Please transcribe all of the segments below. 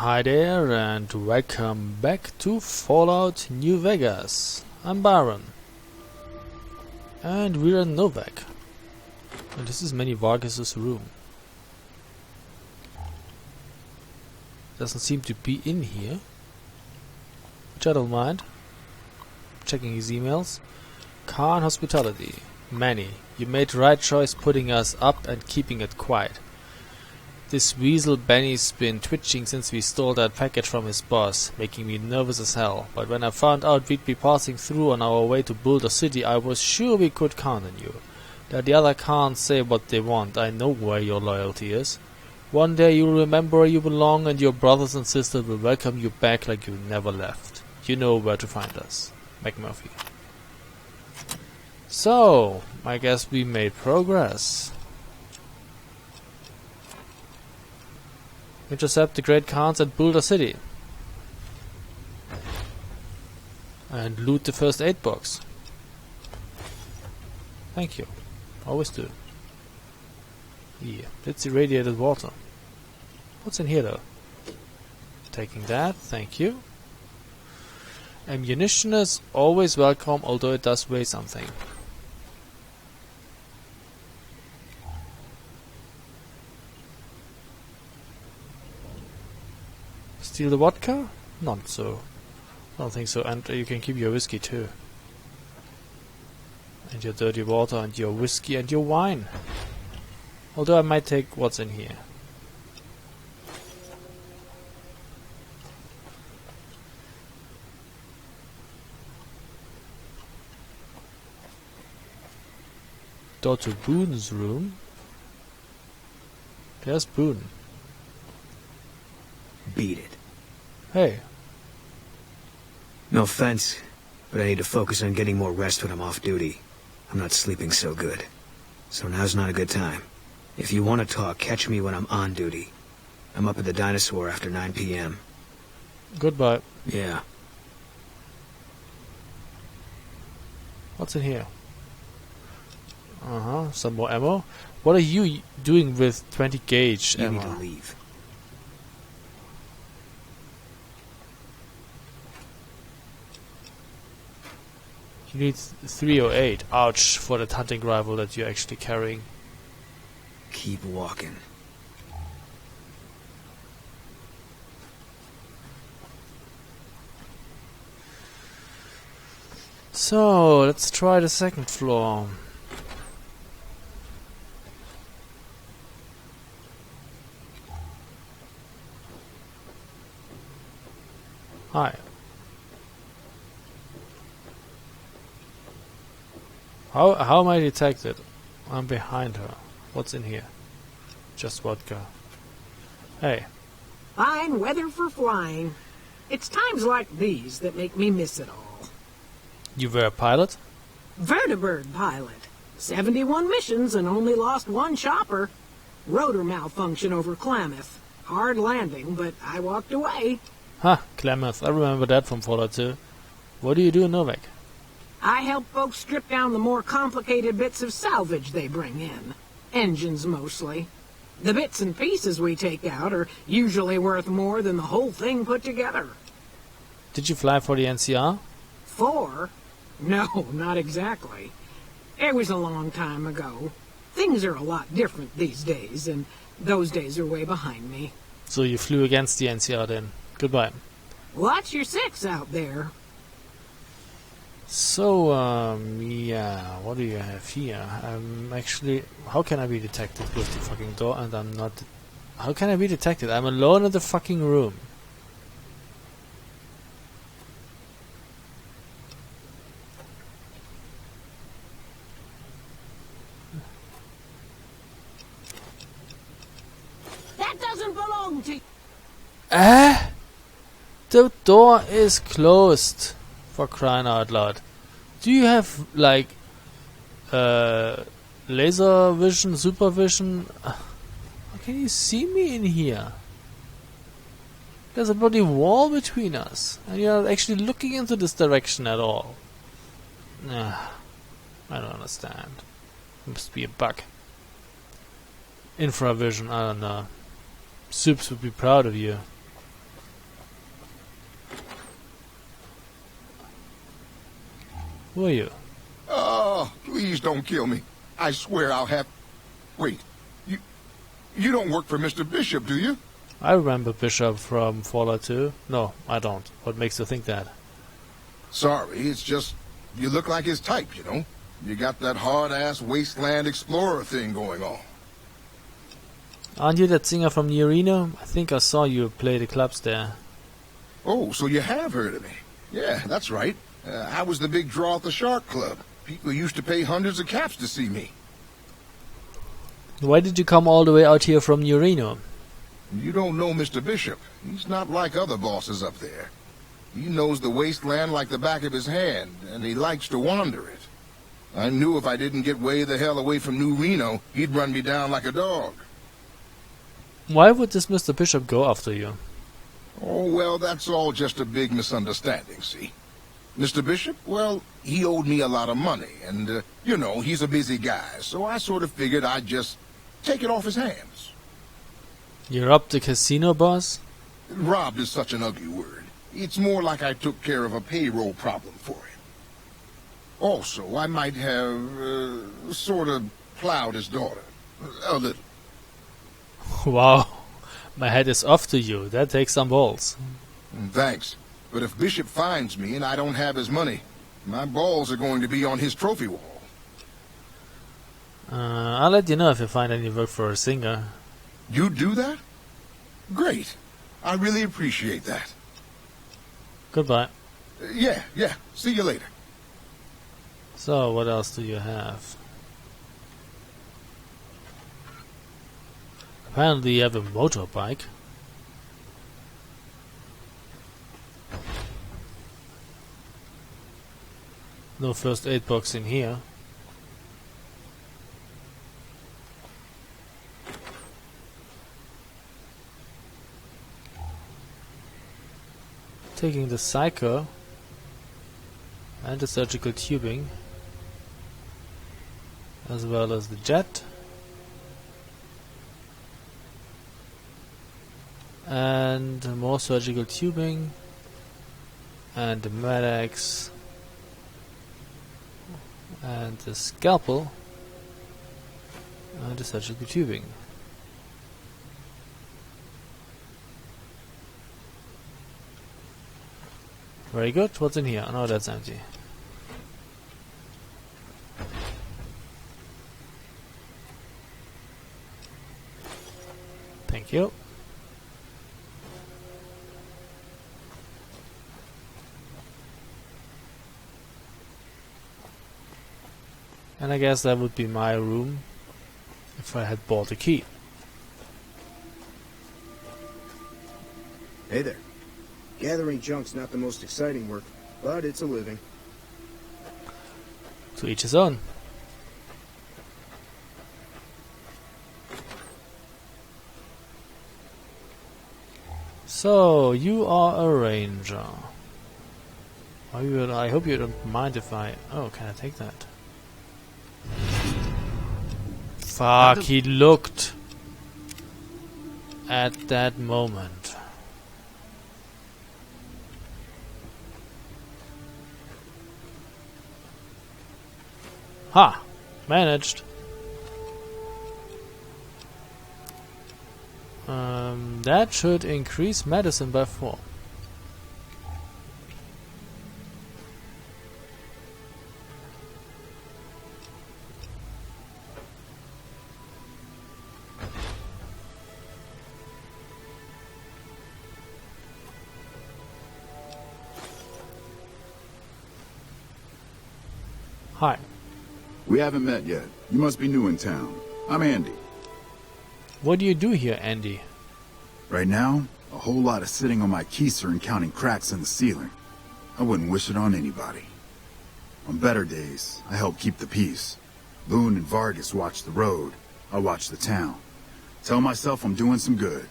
Hi there and welcome back to Fallout New Vegas. I'm Byron. And we're in Novac. And this is Manny Vargas's room. Doesn't seem to be in here. Which I don't mind. Checking his emails. Khan Hospitality. Manny, you made the right choice putting us up and keeping it quiet. This weasel Benny's been twitching since we stole that package from his boss, making me nervous as hell. But when I found out we'd be passing through on our way to Boulder City, I was sure we could count on you. Let the other can't say what they want, I know where your loyalty is. One day you'll remember where you belong and your brothers and sisters will welcome you back like you never left. You know where to find us. McMurphy. So, I guess we made progress. Intercept the Great Khans at Boulder City. And loot the first aid box. Thank you. Always do. Yeah, it's irradiated water. What's in here though? Taking that, thank you. Ammunition is always welcome, although it does weigh something. Steal the vodka? Not so. I don't think so. And you can keep your whiskey too. And your dirty water and your whiskey and your wine. Although I might take what's in here. Door to Boone's room. There's Boone. Beat it. Hey. No offense, but I need to focus on getting more rest when I'm off duty. I'm not sleeping so good. So now's not a good time. If you want to talk, catch me when I'm on duty. I'm up at the Dinosaur after 9 p.m. Goodbye. Yeah. What's in here? Some more ammo. What are you doing with 20 gauge You ammo? need to leave. You need 308. Ouch, for that hunting rifle that you're actually carrying. Keep walking. So, let's try the second floor. Hi. How am I detected? I'm behind her. What's in here? Just vodka. Hey. Fine weather for flying. It's times like these that make me miss it all. You were a pilot? Vertibird pilot. 71 missions and only lost one chopper. Rotor malfunction over Klamath. Hard landing, but I walked away. Huh, Klamath. I remember that from Fallout 2. What do you do in Novac? I help folks strip down the more complicated bits of salvage they bring in. Engines mostly. The bits and pieces we take out are usually worth more than the whole thing put together. Did you fly for the NCR? 4? No, not exactly. It was a long time ago. Things are a lot different these days, and those days are way behind me. So you flew against the NCR then. Goodbye. Watch your 6 out there. So, yeah, what do you have here? Actually, how can I be detected with the fucking door and I'm not... How can I be detected? I'm alone in the fucking room. That doesn't belong to... The door is closed. For crying out loud. Do you have, like, laser vision, supervision? How can you see me in here? There's a bloody wall between us. And you're not actually looking into this direction at all. I don't understand. Must be a bug. Infravision, I don't know. Soups would be proud of you. Who are you? Oh, please don't kill me. I swear I'll have... Wait, you don't work for Mr. Bishop, do you? I remember Bishop from Fallout 2. No, I don't. What makes you think that? Sorry, it's just... You look like his type, you know? You got that hard-ass wasteland explorer thing going on. Aren't you that singer from New Reno? I think I saw you play the clubs there. Oh, so you have heard of me. Yeah, that's right. I was the big draw at the Shark Club. People used to pay hundreds of caps to see me. Why did you come all the way out here from New Reno? You don't know Mr. Bishop. He's not like other bosses up there. He knows the wasteland like the back of his hand, and he likes to wander it. I knew if I didn't get way the hell away from New Reno, he'd run me down like a dog. Why would this Mr. Bishop go after you? Oh, well, that's all just a big misunderstanding, see? Mr. Bishop, well, he owed me a lot of money, and, you know, he's a busy guy, so I sort of figured I'd just take it off his hands. You robbed the casino boss? Robbed is such an ugly word. It's more like I took care of a payroll problem for him. Also, I might have, sort of plowed his daughter. A little. Wow. My head is off to you. That takes some balls. Thanks. But if Bishop finds me and I don't have his money, my balls are going to be on his trophy wall. I'll let you know if you find any work for a singer. You do that? Great. I really appreciate that. Goodbye. Yeah. See you later. So, what else do you have? Apparently you have a motorbike. No first aid box in here. Taking the psycho and the surgical tubing, as well as the jet and more surgical tubing and the medics and the scalpel and the surgical tubing. Very good. What's in here? Oh, no, that's empty. Thank you. And I guess that would be my room if I had bought a key. Hey there. Gathering junk's not the most exciting work, but it's a living. To each his own. So, you are a ranger. I hope you don't mind if I... Oh, can I take that? Fuck, he looked at that moment. Ha! Managed. That should increase medicine by 4. Hi. We haven't met yet. You must be new in town. I'm Andy. What do you do here, Andy? Right now, a whole lot of sitting on my keister and counting cracks in the ceiling. I wouldn't wish it on anybody. On better days, I help keep the peace. Boone and Vargas watch the road. I watch the town. Tell myself I'm doing some good.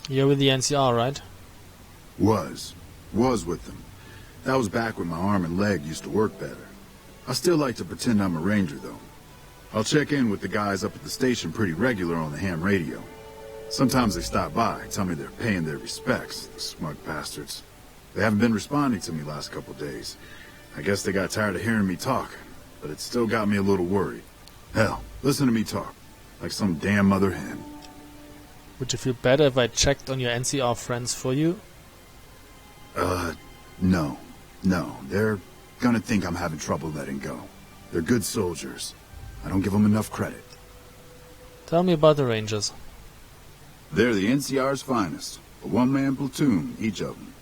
You're with the NCR, right? Was with them. That was back when my arm and leg used to work better. I still like to pretend I'm a ranger, though. I'll check in with the guys up at the station pretty regular on the ham radio. Sometimes they stop by, tell me they're paying their respects, the smug bastards. They haven't been responding to me last couple days. I guess they got tired of hearing me talk, but it still got me a little worried. Hell, listen to me talk, like some damn mother hen. Would you feel better if I checked on your NCR friends for you? No. They're gonna think I'm having trouble letting go. They're good soldiers. I don't give them enough credit. Tell me about the Rangers. They're the NCR's finest. A one-man platoon, each of them.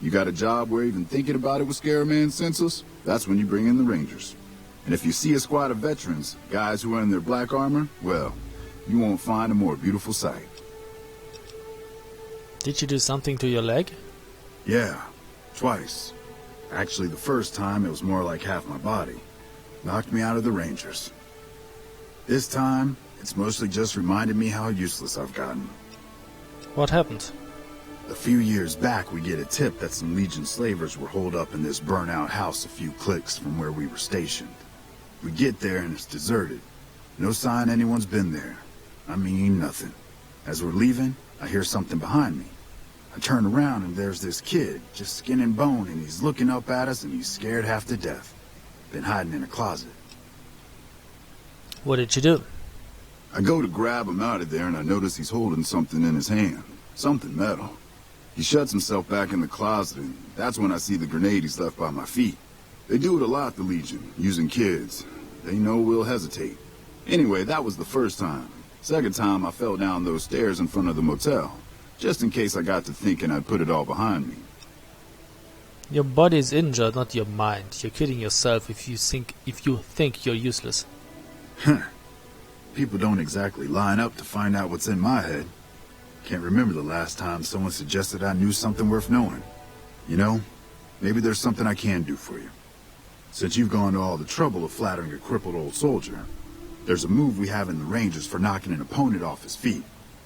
You got a job where even thinking about it would scare a man senseless? That's when you bring in the Rangers. And if you see a squad of veterans, guys who are in their black armor, well, you won't find a more beautiful sight. Did you do something to your leg? Yeah, twice. Actually, the first time it was more like half my body. Knocked me out of the Rangers. This time, it's mostly just reminded me how useless I've gotten. What happened? A few years back, we get a tip that some Legion slavers were holed up in this burnt-out house a few clicks from where we were stationed. We get there and it's deserted. No sign anyone's been there. I mean, nothing. As we're leaving, I hear something behind me. I turn around and there's this kid, just skin and bone, and he's looking up at us and he's scared half to death. Been hiding in a closet. What did you do? I go to grab him out of there and I notice he's holding something in his hand. Something metal. He shuts himself back in the closet and that's when I see the grenade he's left by my feet. They do it a lot, the Legion, using kids. They know we'll hesitate. Anyway, that was the first time. Second time I fell down those stairs in front of the motel. Just in case I got to thinking I'd put it all behind me. Your body is injured, not your mind. You're kidding yourself if you think you're useless. People don't exactly line up to find out what's in my head. Can't remember the last time someone suggested I knew something worth knowing. You know, maybe there's something I can do for you. Since you've gone to all the trouble of flattering a crippled old soldier, there's a move we have in the Rangers for knocking an opponent off his feet.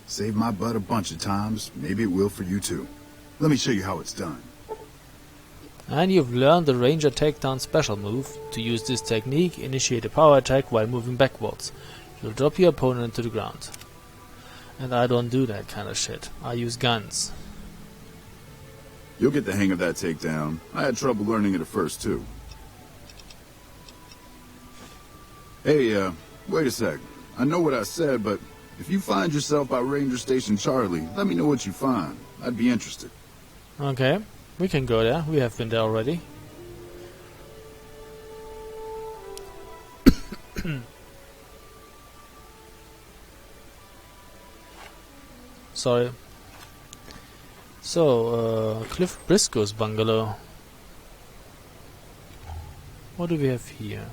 Saved my butt a bunch of times, maybe it will for you too. Let me show you how it's done. And you've learned the Ranger takedown special move. To use this technique, initiate a power attack while moving backwards. You'll drop your opponent to the ground. And I don't do that kind of shit. I use guns. You'll get the hang of that takedown. I had trouble learning it at first too. Hey, wait a sec. I know what I said, but if you find yourself by Ranger Station Charlie, let me know what you find. I'd be interested. Okay, we can go there. We have been there already. Sorry. So, Cliff Briscoe's bungalow. What do we have here?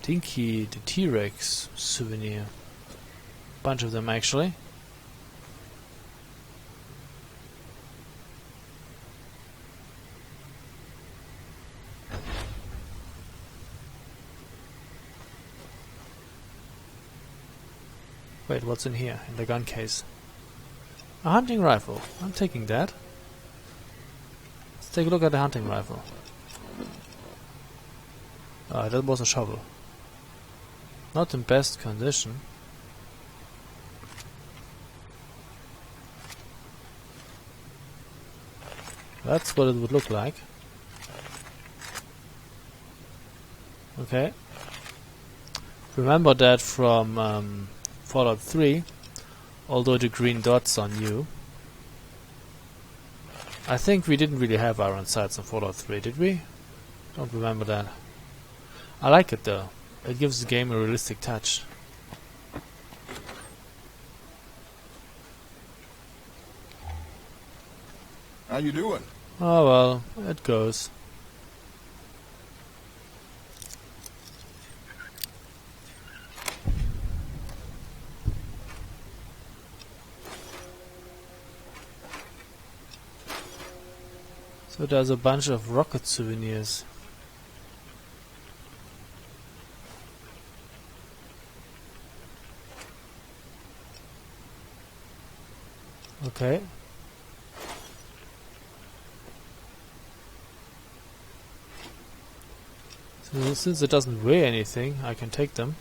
Dinky the T-Rex souvenir. Bunch of them actually. Wait, what's in here? In the gun case. A hunting rifle. I'm taking that. Let's take a look at the hunting rifle. Ah, that was a shovel. Not in best condition. That's what it would look like. Okay. Remember that from Fallout 3, although the green dots are new. I think we didn't really have iron sights in Fallout 3, did we? Don't remember that. I like it though. It gives the game a realistic touch. How you doing? Oh well, it goes. So there's a bunch of rocket souvenirs. Okay. So since it doesn't weigh anything, I can take them.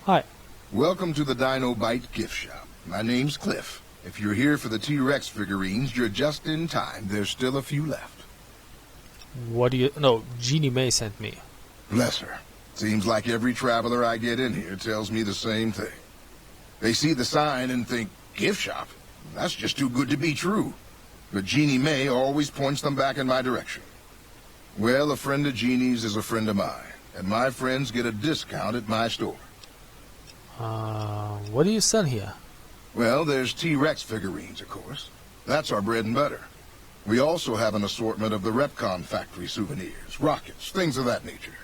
Hi. Welcome to the Dino Bite gift shop. My name's Cliff. If you're here for the T-Rex figurines, you're just in time. There's still a few left. What do you... No, Jeannie May sent me. Bless her. Seems like every traveler I get in here tells me the same thing. They see the sign and think, gift shop? That's just too good to be true. But Jeannie May always points them back in my direction. Well, a friend of Jeannie's is a friend of mine, and my friends get a discount at my store. What do you sell here? Well, there's T-Rex figurines, of course. That's our bread and butter. We also have an assortment of the Repcon factory souvenirs, rockets, things of that nature.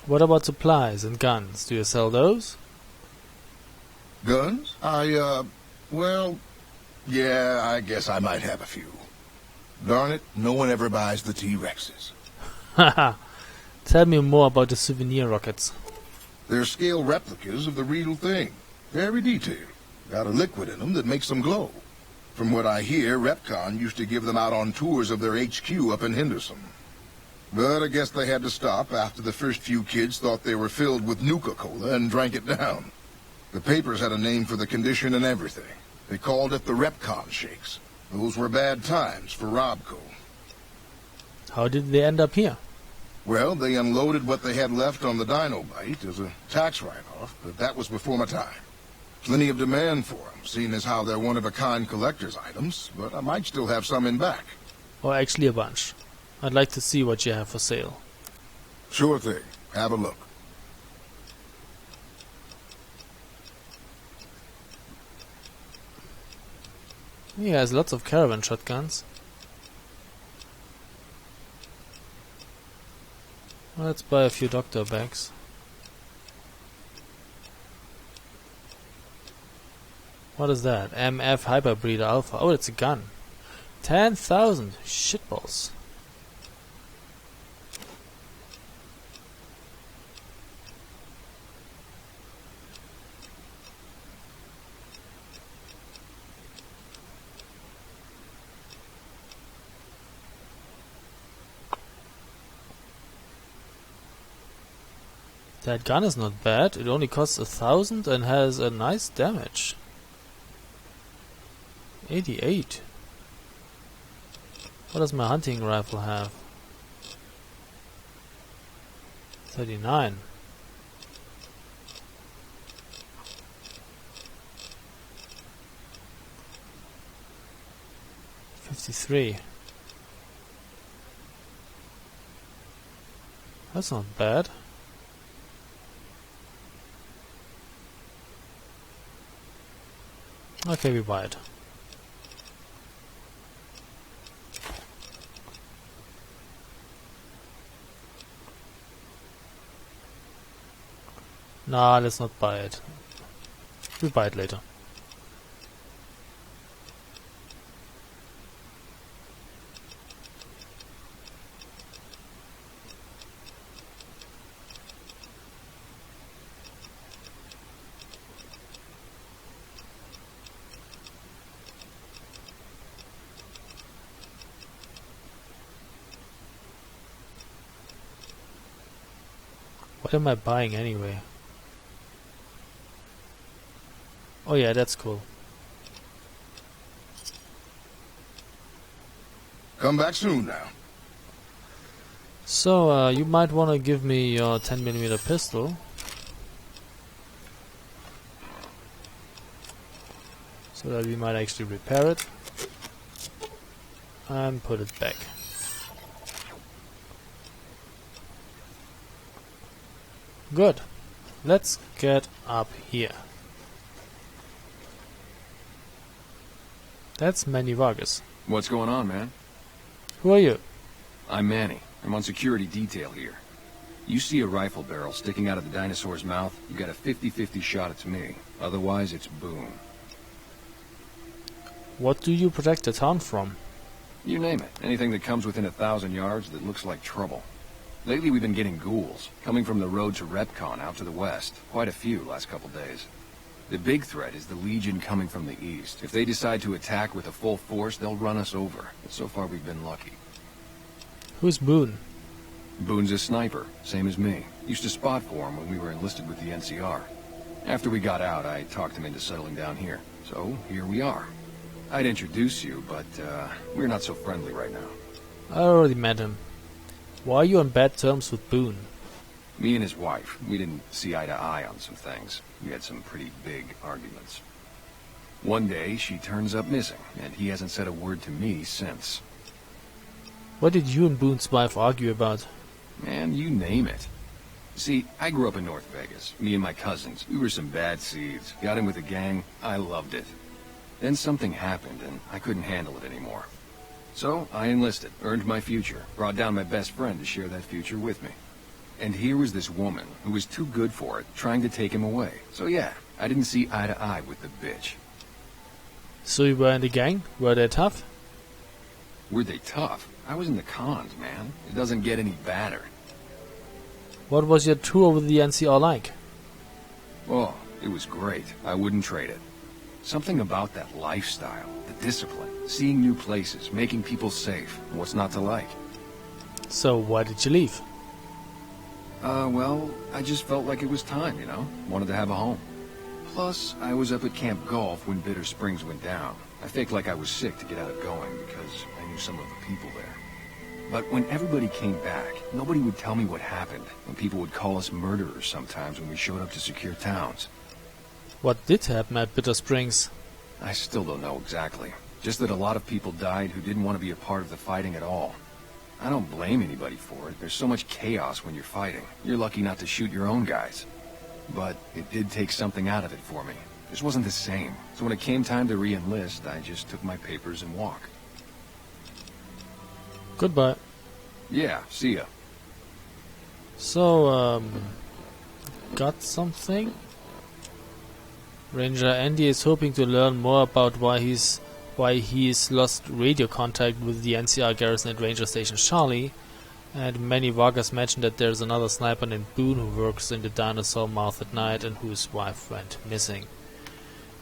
What about supplies and guns? Do you sell those? Guns? Well, yeah, I guess I might have a few. Darn it, no one ever buys the T-Rexes. Haha. Tell me more about the souvenir rockets. They're scale replicas of the real thing. Very detailed. Got a liquid in them that makes them glow. From what I hear, Repcon used to give them out on tours of their HQ up in Henderson. But I guess they had to stop after the first few kids thought they were filled with Nuka-Cola and drank it down. The papers had a name for the condition and everything. They called it the Repcon Shakes. Those were bad times for Robco. How did they end up here? Well, they unloaded what they had left on the Dino Bite as a tax write-off, but that was before my time. Plenty of demand for them, seeing as how they're one-of-a-kind collector's items, but I might still have some in back. Or actually a bunch. I'd like to see what you have for sale. Sure thing. Have a look. He has lots of caravan shotguns. Let's buy a few doctor bags. What is that? MF Hyperbreed Alpha. Oh, it's a gun. 10,000 shitballs. That gun is not bad. It only costs 1,000 and has a nice damage. 88. What does my hunting rifle have? 39. $53. That's not bad. Okay, we buy it. Nah, let's not buy it. We'll buy it later. What am I buying anyway? Oh yeah, that's cool. Come back soon now. So, you might want to give me your 10mm pistol. So that we might actually repair it. And put it back. Good. Let's get up here. That's Manny Vargas. What's going on, man? Who are you? I'm Manny. I'm on security detail here. You see a rifle barrel sticking out of the dinosaur's mouth, you got a 50-50 shot it's me. Otherwise, it's boom. What do you protect the town from? You name it. Anything that comes within 1,000 yards that looks like trouble. Lately, we've been getting ghouls, coming from the road to Repcon out to the west. Quite a few last couple days. The big threat is the Legion coming from the east. If they decide to attack with a full force, they'll run us over. But so far, we've been lucky. Who's Boone? Boone's a sniper, same as me. Used to spot for him when we were enlisted with the NCR. After we got out, I talked him into settling down here. So, here we are. I'd introduce you, but, we're not so friendly right now. I already met him. Why are you on bad terms with Boone? Me and his wife, we didn't see eye to eye on some things. We had some pretty big arguments. One day, she turns up missing, and he hasn't said a word to me since. What did you and Boone's wife argue about? Man, you name it. See, I grew up in North Vegas. Me and my cousins, we were some bad seeds. Got in with a gang, I loved it. Then something happened, and I couldn't handle it anymore. So, I enlisted, earned my future, brought down my best friend to share that future with me. And here was this woman, who was too good for it, trying to take him away. So yeah, I didn't see eye to eye with the bitch. So you were in the gang? Were they tough? Were they tough? I was in the cons, man. It doesn't get any badder. What was your tour with the NCR like? Oh, it was great. I wouldn't trade it. Something about that lifestyle, the discipline, seeing new places, making people safe. What's not to like? So why did you leave? Well, I just felt like it was time, you know? Wanted to have a home. Plus, I was up at Camp Golf when Bitter Springs went down. I faked like I was sick to get out of going because I knew some of the people there. But when everybody came back, nobody would tell me what happened, and people would call us murderers sometimes when we showed up to secure towns. What did happen at Bitter Springs? I still don't know exactly. Just that a lot of people died who didn't want to be a part of the fighting at all. I don't blame anybody for it. There's so much chaos when you're fighting. You're lucky not to shoot your own guys. But it did take something out of it for me. This wasn't the same. So when it came time to re-enlist, I just took my papers and walked. Goodbye. Yeah, see ya. So, got something? Ranger Andy is hoping to learn more about why he's lost radio contact with the NCR garrison at Ranger Station Charlie, and many Vargas mentioned that there's another sniper named Boone who works in the dinosaur mouth at night and whose wife went missing.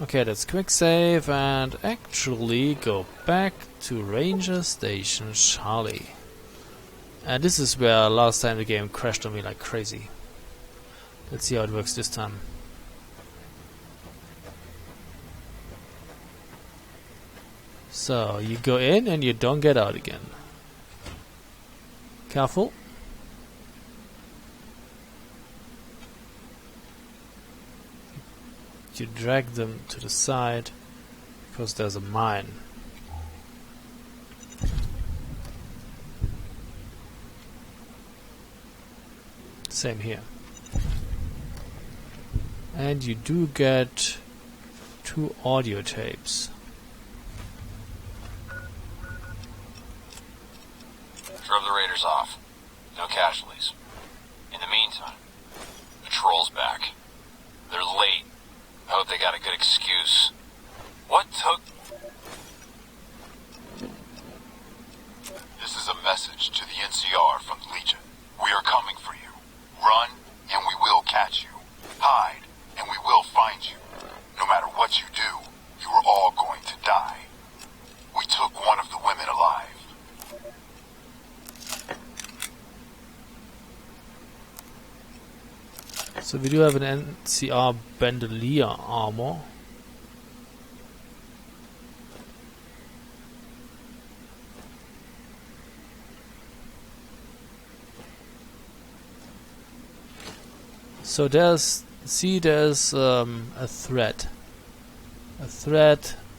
Okay, let's quick save and actually go back to Ranger Station Charlie. And this is where last time the game crashed on me like crazy. Let's see how it works this time. So, you go in and you don't get out again. Careful. You drag them to the side because there's a mine. Same here. And you do get 2 audio tapes. Drove the raiders off. No casualties. In the meantime, patrol's back. They're late. I hope they got a good excuse. What took... This is a message to the NCR from the Legion. We are coming for you. Run, and we will catch you. Hide, and we will find you. No matter what you do, you are all going to die. We took one of the women alive. So we do have an NCR bandolier armor. So there's a thread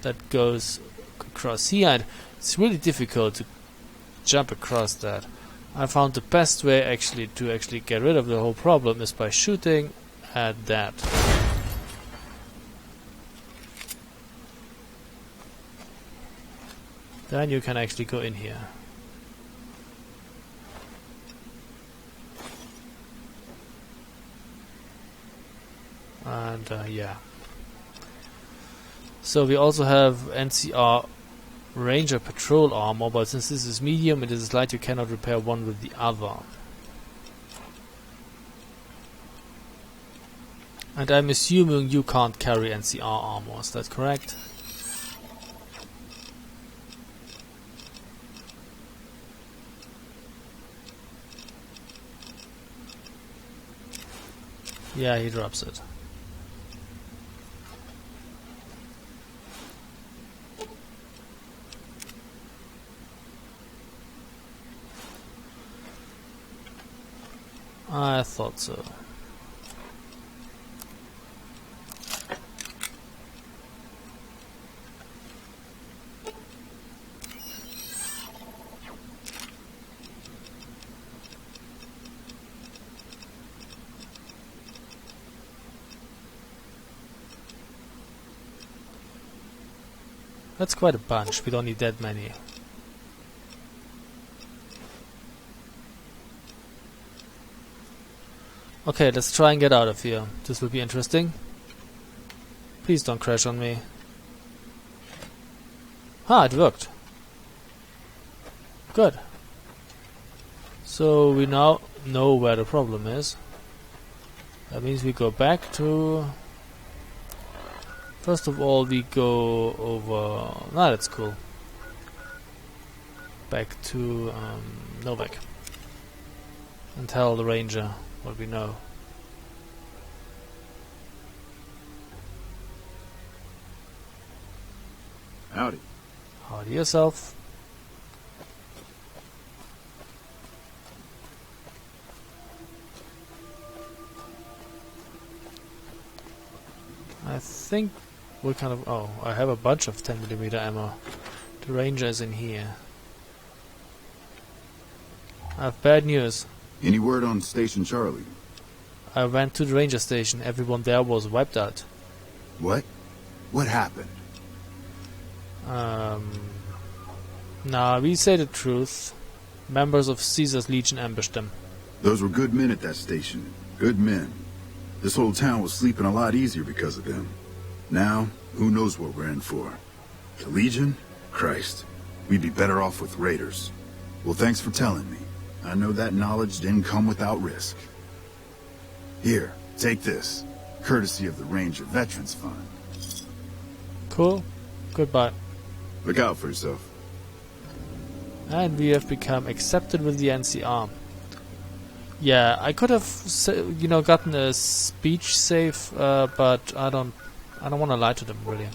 that goes across here, and it's really difficult to jump across that. I found the best way to get rid of the whole problem is by shooting at that. Then you can actually go in here. And yeah. So we also have NCR Ranger Patrol armor, but since this is medium and this is light, you cannot repair one with the other. And I'm assuming you can't carry NCR armor, is that correct? Yeah, he drops it. I thought so. That's quite a bunch. We don't need that many. Okay, let's try and get out of here. This will be interesting. Please don't crash on me. Ah, it worked. Good. So we now know where the problem is. That means we go back to... First of all, we go over... Ah, that's cool. Back to Novac. And tell the ranger what we know. Howdy. Howdy yourself. I think what kind of... Oh, I have a bunch of 10mm ammo. The ranger is in here. I have bad news. Any word on Station Charlie? I went to the ranger station. Everyone there was wiped out. What? What happened? Nah, we say the truth. Members of Caesar's Legion ambushed them. Those were good men at that station. Good men. This whole town was sleeping a lot easier because of them. Now, who knows what we're in for? The Legion? Christ. We'd be better off with raiders. Well, thanks for telling me. I know that knowledge didn't come without risk. Here, take this. Courtesy of the Ranger Veterans Fund. Cool. Goodbye. Look out for yourself. And we have become accepted with the NCR. Yeah, I could have, gotten a speech save, but I don't want to lie to them, really.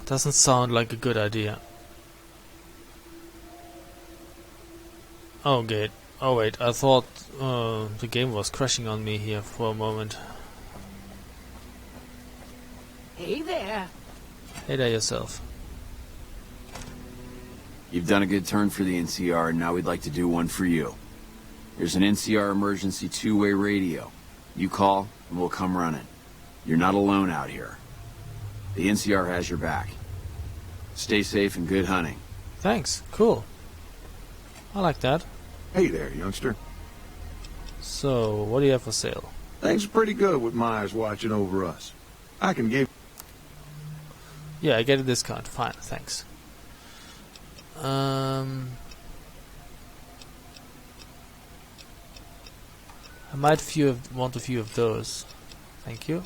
Doesn't sound like a good idea. Oh, good. Oh, wait, I thought the game was crashing on me here for a moment. Hey there. Hey there yourself. You've done a good turn for the NCR, and now we'd like to do one for you. There's an NCR emergency two-way radio. You call, and we'll come running. You're not alone out here. The NCR has your back. Stay safe and good hunting. Thanks. Cool. I like that. Hey there, youngster. So, what do you have for sale? Things are pretty good with Myers watching over us. I can give... Yeah, I get a discount. Fine, thanks. I might want a few of those. Thank you.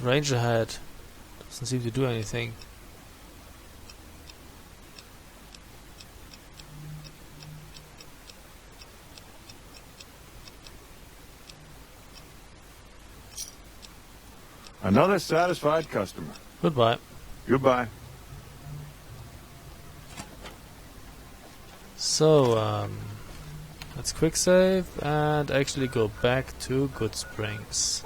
The ranger head doesn't seem to do anything. Another satisfied customer. Goodbye. Goodbye. So, let's quick save and actually go back to Good Springs.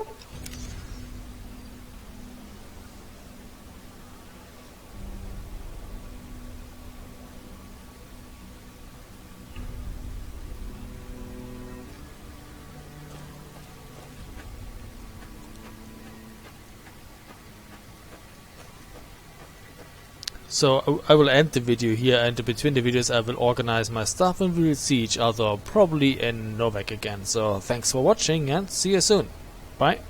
So I will end the video here, and between the videos I will organize my stuff and we will see each other probably in Novac again. So thanks for watching and see you soon. Bye.